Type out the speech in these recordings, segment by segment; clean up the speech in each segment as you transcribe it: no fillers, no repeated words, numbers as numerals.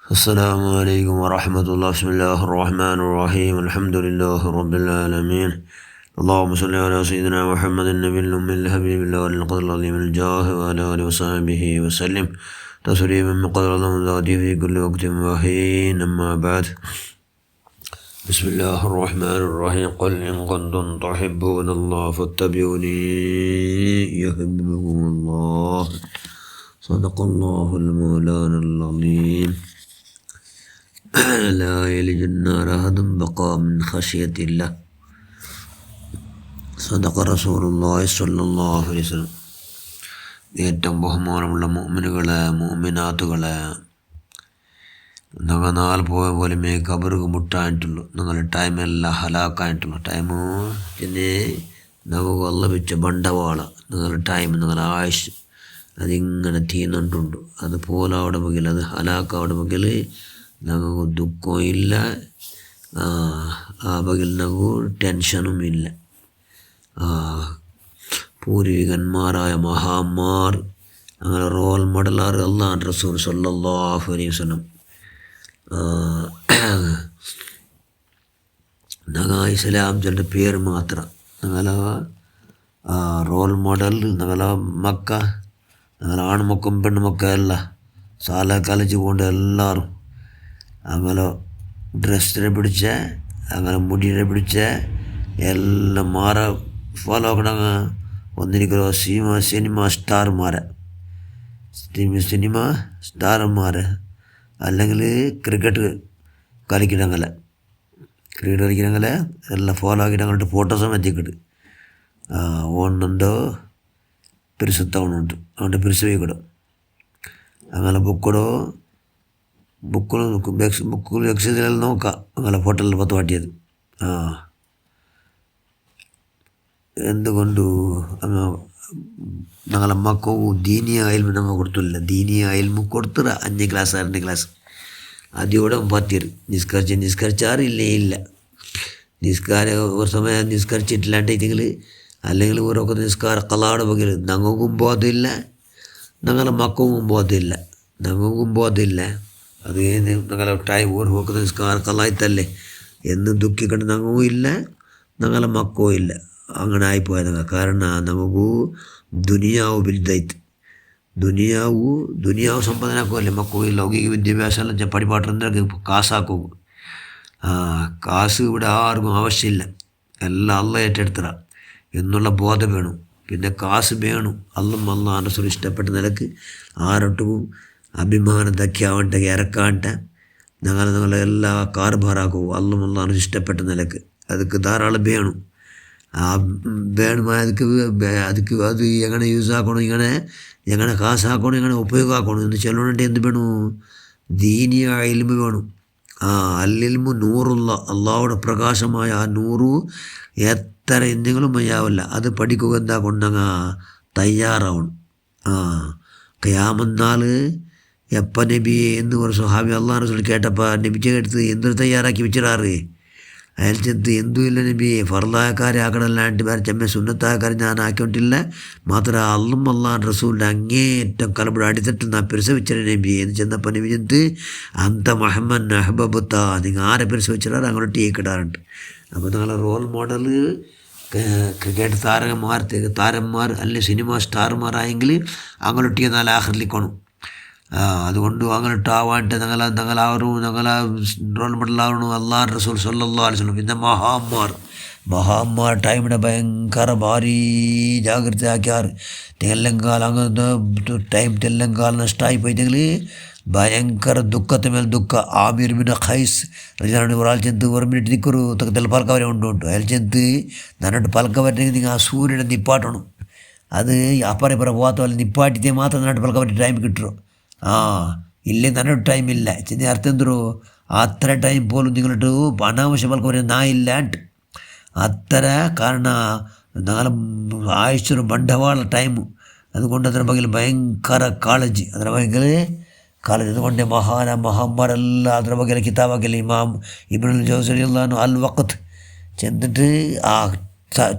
السلام عليكم ورحمة الله. بسم الله الرحمن الرحيم. الحمد لله رب العالمين. اللهم صل على سيدنا محمد النبي الأمي الحبيب الله القدر العظيم الجاه وعلى آله وصحبه وسلم تسليما بقدر الله ذاته في كل وقت وحين. أما بعد، بسم الله الرحمن الرحيم. قل إن كنتم تحبون الله فاتبعوني يحببكم الله. صدق الله المولانا العظيم. لا يلج النار أحد بقى من خشية الله. صدق رسول الله صلى الله عليه وسلم. ഏറ്റവും ബഹുമാനമുള്ള മുഅ്മിനുകളെ മുഅ്മിനാത്തുകളെ, നിങ്ങൾ നാളെ പോയ പോലെ കബറുക്ക് മുട്ടായിട്ടുള്ളൂ. നിങ്ങളുടെ ടൈമെല്ലാം ഹലാക്കായിട്ടുള്ളൂ. ടൈമ് പിന്നെ നമുക്ക് വല്ല വെച്ച ബണ്ടവാള നിങ്ങളുടെ ടൈം, നിങ്ങളുടെ ആയുഷ് അതിങ്ങനെ തീർന്നിട്ടുണ്ട്. അതുപോലെ അവിടെ മുകിൽ അത് ഹലാക്കവിടെ മുകിൽ നമുക്ക് ദുഃഖവും ഇല്ല, ആ ബകിൽ നമുക്ക് ടെൻഷനും ഇല്ല. പൂർവികന്മാരായ മഹാന്മാർ അങ്ങനെ റോൾ മോഡലാർ അല്ലാഹു റസൂൽ സല്ലല്ലാഹു അലൈഹി വസല്ലം ഞങ്ങൾ ഇസ്ലാം ചൊല്ലിൻ്റെ പേര് മാത്രം ഞങ്ങളെ റോൾ മോഡൽ. ഞങ്ങളെ മക്ക, ഞങ്ങളെ ആൺമക്കും പെണ്ണുമൊക്കെ അല്ല സാല കളിച്ച് കൊണ്ട് എല്ലാവരും അങ്ങനെ ഡ്രസ്സിനെ പിടിച്ച അങ്ങനെ മുടിയെ പിടിച്ച എല്ലാം മാറെ ഫോളോ ആക്കണങ്ങ. ഒന്നിരിക്കലോ സിനിമ സ്റ്റാർമാരെ അല്ലെങ്കിൽ ക്രിക്കറ്റ് കളിക്കണങ്ങളെ എല്ലാം ഫോളോ ആക്കിയിട്ട് അങ്ങോട്ട് ഫോട്ടോസും എത്തിക്കിട്ട് ഓണുണ്ടോ പിരിസത്തവണുണ്ട് അങ്ങോട്ട് പിരിസ് പോയിക്കിടും. അങ്ങനെ ബുക്കിൽ എക്സൈസിലെല്ലാം നോക്കാം അങ്ങനെ ഫോട്ടോയിൽ പത്ത് പാട്ടിയത്. എന്തുകൊണ്ടു ഞങ്ങളെ മക്കവും ദീനിയ അയൽമ നമ്മൾ കൊടുത്തില്ല. ദീനിയ അയൽമ കൊടുത്തിറ 5 ക്ലാസ് 6 ക്ലാസ് അതിയോടെ പറ്റിയത് നിസ്കരിച്ചാറില്ലേ ഇല്ല. ഒരു സമയം നിസ്കരിച്ചിട്ടില്ലാണ്ടെങ്കിൽ അല്ലെങ്കിൽ ഓരോക്കെ നിസ്കാര കലാടെ പകൽ ഞങ്ങൾക്കും ബോധമില്ല, ഞങ്ങളെ മക്കവും ബോധമില്ല. ഞങ്ങൾക്കും ബോധമില്ല. അത് ഞങ്ങളെ ടൈം ഓരോ പോക്കുന്ന നിസ്കാര കലായിത്തല്ലേ എന്ന് ദുഃഖിക്കേണ്ട ഞങ്ങൾക്കും ഇല്ല, ഞങ്ങളെ മക്കവും ഇല്ല. അങ്ങനെ ആയിപ്പോയത്. കാരണം നമുക്ക് ദുനിയാവ് വലുതായിട്ട് ദുനിയാവ് സമ്പാദനാക്കുമല്ലേ മക്കോ. ഈ ലൗകിക വിദ്യാഭ്യാസം എല്ലാം പഠിപ്പാട്ടുണ്ടെങ്കിൽ കാശാക്കും. കാശ് ഇവിടെ ആർക്കും ആവശ്യമില്ല, എല്ലാം അള്ള ഏറ്റെടുത്തറ എന്നുള്ള ബോധം വേണം. പിന്നെ കാശ് വേണം. അള്ളാഹു റസൂൽ ഇഷ്ടപ്പെട്ട നിലക്ക് ആരൊട്ടും അഭിമാനം തക്കിയാവണ്ട ഇറക്കാണ്ട ഞങ്ങളെ എല്ലാ കാർബാറാക്കും. അള്ളാഹു ഇഷ്ടപ്പെട്ട നിലക്ക് ಅದಕ್ಕೆ ಧಾರಾളം ಬೇಣು. ಬೇಣ ಅದಕ್ಕೆ ಅದು എങ്ങനെ യൂസ് ആക്കണം, എങ്ങനെ കാശ് ആക്കണം, എങ്ങനെ ഉപയോഗം ആക്കണം എന്ന് ചൊല്ലണുണ്ട്. എന്ത് വേണം? ദീനിയ ഇൽമ് വേണം. അല്ലിൽമു നൂറുള്ള അള്ളാഹുടെ പ്രകാശമായ ആ നൂറ് എത്ര എന്തെങ്കിലും മയ്യാവില്ല. അത് പഠിക്കുക എന്താ കൊണ്ടങ്ങ തയ്യാറാവണം. ഖിയാമത്ത് എപ്പോൾ നബി എന്ന് ഒരു സ്വഹാബി അള്ളാഹു റസൂൽ കേട്ടപ്പോൾ നബിക്ക് എടുത്ത് എന്തൊരു തയ്യാറാക്കി വെച്ചിടാറ്. അയാൾ ചെന്ന് എന്തും ഇല്ല നബി, ഫർദായക്കാരെ ആക്കണല്ലാണ്ട് വേറെ ചെമ്മ സുന്നത്തായക്കാരെ ഞാൻ ആക്കിയിട്ടില്ല. മാത്രമേ അള്ളാഹു റസൂലിൻ്റെ അങ്ങേറ്റം കലബിടെ അടിത്തട്ട് പിരിസവിച്ചത് നബി എന്ന് ചെന്നപ്പോൾ നബി ചെന്ന് അന്ത മുഹമ്മദ് അഹ്ബബത്ത, നിങ്ങൾ ആരെ പിരിസവിച്ചിടാറ് അങ്ങോട്ട് ടീക്കിടാറുണ്ട്. അപ്പോൾ നിങ്ങളെ റോൾ മോഡൽ ക്രിക്കറ്റ് താരന്മാർ അല്ലെങ്കിൽ സിനിമ സ്റ്റാർമാരായെങ്കിൽ അങ്ങോട്ട് നല്ല ആഹ്ലിക്കണം. അതുകൊണ്ട് അങ്ങോട്ടാവാണ്ട് ഞങ്ങളാവരും ഞങ്ങളെ റോൾ മോഡലാവണം അല്ലാഹു റസൂൽ സല്ലല്ലാഹു അലൈഹി വസല്ലം. പിന്നെ മഹാന്മാർ ടൈമിനെ ഭയങ്കര ഭാരീ ജാഗ്രത ആക്കിയാറ്. തെല്ലങ്കാലം അങ്ങനത്തെ ടൈം തെല്ലങ്കാലം നഷ്ടമായി പോയിട്ടെങ്കിൽ ഭയങ്കര ദുഃഖത്തെ മേൽ ദുഃഖ. ആമിർ ബിൻ ഖൈസ് ഒരാൾ ചെന്ന് 1 മിനിറ്റ് നിൽക്കൊരു തെല്ല പലക്കവരെ ഉണ്ടുണ്ട്. അയാൾ ചെന്ന് നന്നിട്ട് പലക്ക പറ്റണമെങ്കിൽ നിങ്ങൾ ആ സൂര്യനെ നിപ്പാട്ടണം. അത് അപ്പറ ഇപ്പറ പോകാത്ത പോലെ നിപ്പാട്ടിത്തേ മാത്രം നന്നിട്ട് പലക്ക പറ്റി ടൈം കിട്ടുമോ. ഇല്ലേ നന്നൊരു ടൈമില്ല ചെന്ന് അർത്ഥം എന്തോ അത്ര ടൈം പോലും നിങ്ങളിട്ട് അനാവശ്യ പലക്കവരെ നായില്ലാണ്ട് അത്ര. കാരണം നാളെ ആഴ്ച ಬಂಡವಾಳ ಟೈಮು. അതുകൊണ്ട് ಅದರ ಬಗ್ಗೆ ಭಯಂಕರ ಕಾಳಜಿ, ಅದರ ಬಗ್ಗೆ ಕಾಳಜಿ. അതുകൊണ്ട് മഹാന്മാരെല്ലാം ಅದರ ಬಗ್ಗೆ കിതാബാക്കില്ല. ഇമാം ഇബ്നുൽ ജൗസി റളിയല്ലാഹു അൽ വഖത്ത് ചെന്നിട്ട് ആ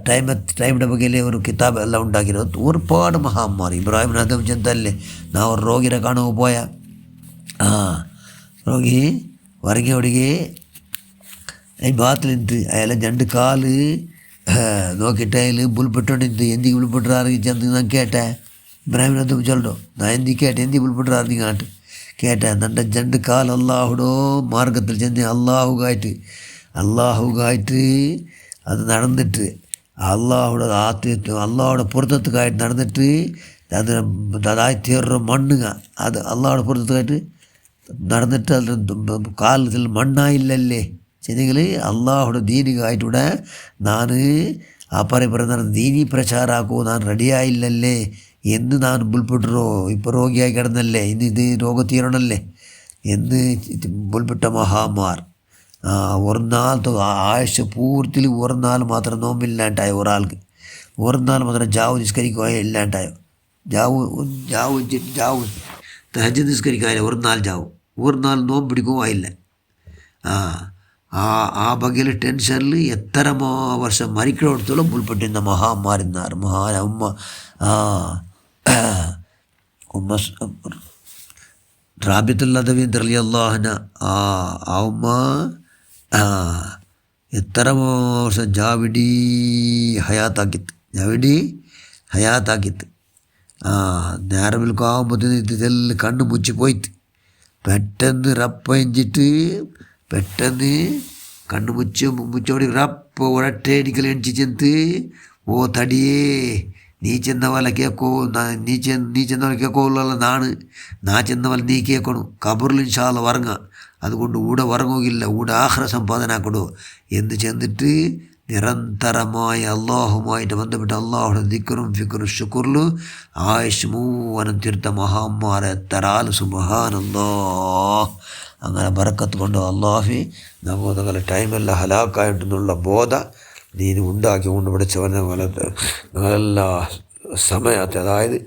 ടൈമിൻ്റെ ಬಗ್ಗೆ ഒരു കിതാബ് എല്ലാം ഉണ്ടാക്കിയത്. ഒരുപാട് മഹാന്മാർ ഇബ്രാഹിം നദം ചെന്നല്ലേ ನಾವು ರೋಗಿನ ಕಾಣುವ പോയ ರೋಗಿ ಹೊರಗೆ ಹುಡುಗಿ ಈ ಬಾತ್ಲಿಂತು ಅವೆಲ್ಲ ಜಂಡು ಕಾಲು നോക്കിയിട്ട് അതിൽ പുൽപ്പെട്ടുകൊണ്ടിരുന്നു എന്തി പുൽപ്പെട്ടാറ് ചെന്ന് ഞാൻ കേട്ടെ ഇബ്രാഹിമിനകത്ത് ചൊല്ലോ ഞാൻ എന്തി കേട്ടെ എന്തി പുൽപ്പെട്ടാറ് നീ കാട്ട് കേട്ടെ എൻ്റെ രണ്ട് കാൽ അള്ളാഹുടോ മാർഗത്തിൽ ചെന്ന് അള്ളാഹുകായിട്ട് അത് നടന്നിട്ട് അള്ളാഹുടെ അള്ളാഹുടെ പുറത്തത്തുകായിട്ട് നടന്നിട്ട് അത് അതായി തീർന്ന മണ്ണുക അത് അള്ളാഹുടെ പുറത്തത്തുകായിട്ട് നടന്നിട്ട് അതിൽ കാലത്തിൽ മണ്ണായില്ലല്ലേ ചെന്നെങ്കിൽ അള്ളാഹുടെ ദീനികായിട്ടൂടെ ನಾನು പറയുന്ന ദീനി പ്രചാരാക്കൂ ನಾನು റെഡിയായില്ലല്ലേ എന്ന് ഞാൻ ബുൾപ്പെട്ടു ഇപ്പോൾ രോഗിയായി കിടന്നല്ലേ ഇത് രോഗം തീരണല്ലേ എന്ന് ബുൾപ്പെട്ട മഹാമാർ ഒരു നാൾ ആയുഷ് പൂർത്തിയിൽ ഒരു നാൾ മാത്രം നോമ്പില്ലാണ്ടായോ ഒരാൾക്ക് ഒരു നാൾ മാത്രം ജാവ് നിസ്കരിക്കുക ഇല്ലാണ്ടായോ ജാവ് തഹജ്ജുദ് നിസ്കരിക്കാനില്ല ഒരു നാൾ ജാവ് ഒരു നാൾ നോമ്പ് പിടിക്കുകയില്ല ആ ബഗ്ഗിൽ ടെൻഷനിൽ എത്രമോ വർഷം മരിക്കണോടത്തോളം ഉൾപ്പെട്ടിരുന്ന മഹാന്മാരുന്നാർ ഉമ്മ റാബിത്തുൽ അദവി റളിയല്ലാഹു അൻഹ ആ ഉമ്മ എത്രമോ വർഷം ജാവിഡി ഹയാത്താക്കിത്ത് നേരം വിൽക്കാകുമ്പോഴത്തേന് ഇതെല്ലാം കണ്ണ് മുಚ್ಚി പോയിട്ട് പെട്ടെന്ന് റപ്പഞ്ചിട്ട് പെട്ടെന്ന് കണ്ണു മുച്ചോടി റപ്പ് ഒരട്ടേടിക്കൽ എണിച്ച് ചെന്ന് ഓ തടിയേ നീ ചെന്ന പോലെ കേൾക്കോ നീ ചെന്ന പോലെ കേൾക്കോള്ള നാ ചെന്ന പോലെ നീ കേൾക്കണു കബറിൽ ഇൻഷാ അല്ലാഹ് ഉറങ്ങുക അതുകൊണ്ട് ഊടെ ഉറങ്ങുകയില്ല ഊടെ ആഖിറ സമ്പാദനാക്കണോ എന്ന് ചെന്നിട്ട് നിരന്തരമായ അള്ളാഹുമായിട്ട് ബന്ധപ്പെട്ട് അള്ളാഹുടെ ദിക്റും ഫിക്റും ശുക്റിലും ആയുഷ് മൂവനും തീർത്ത മഹാന്മാരെ എത്തരാൽ സുബ്ഹാനല്ലാഹ്. അങ്ങനെ ബറക്കത്ത് കൊണ്ട് അള്ളാഹി നിങ്ങളുടെ ടൈമെല്ലാം ഹലാക്കായിട്ടുള്ള ബോധ നീ ഉണ്ടാക്കി കൊണ്ട് പിടിച്ചവനെ നിങ്ങളെല്ലാ സമയത്തെ അതായത്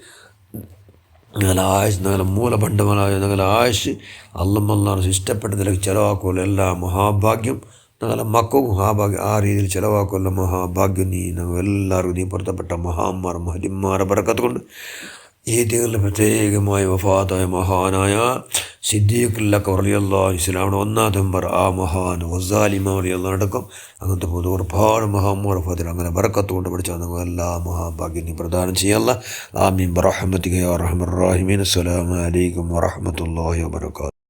നിങ്ങളുടെ ആയുഷ് നിങ്ങളുടെ മൂലപണ്ഡമായ നിങ്ങളുടെ ആയുഷ് അള്ളാഹ് ഇഷ്ടപ്പെട്ടതിലേക്ക് ചിലവാക്കുമല്ലോ എല്ലാ മഹാഭാഗ്യം ഞങ്ങളെ മക്കൾക്കും ആ രീതിയിൽ ചിലവാക്കുമല്ലോ മഹാഭാഗ്യം നീ ഞങ്ങളെല്ലാവർക്കും നീ പുറത്തപ്പെട്ട മഹാന്മാർ മഹതിന്മാരെ ബറക്കത്ത് കൊണ്ട് ഈ തീർന്ന പ്രത്യേകമായ വഫാത്തായ മഹാനായ സിദ്ദീഖുൽ അക്ബർ റളിയല്ലാഹു അൻഹു ഇസ്ലാമിൻ്റെ ഒന്നാമത്തെ മെമ്പർ ആ മഹാൻ വസാലിമ റളിയല്ലാഹു അടക്കം അങ്ങനത്തെ ഒരുപാട് മഹാന്മാർ വഫാത്തിൽ അങ്ങനെ ബറക്കത്ത് കൊണ്ട് പഠിച്ചാൽ നിങ്ങൾ എല്ലാ മഹാഭാഗ്യം നീ പ്രദാനം ചെയ്യല്ല. ആമീൻ ബിറഹ്മതിക യാ അർഹമർ റഹീമീൻ. അസ്സലാമു അലൈക്കും വറഹ്മത്തുള്ളാഹി വബറകാതുഹു.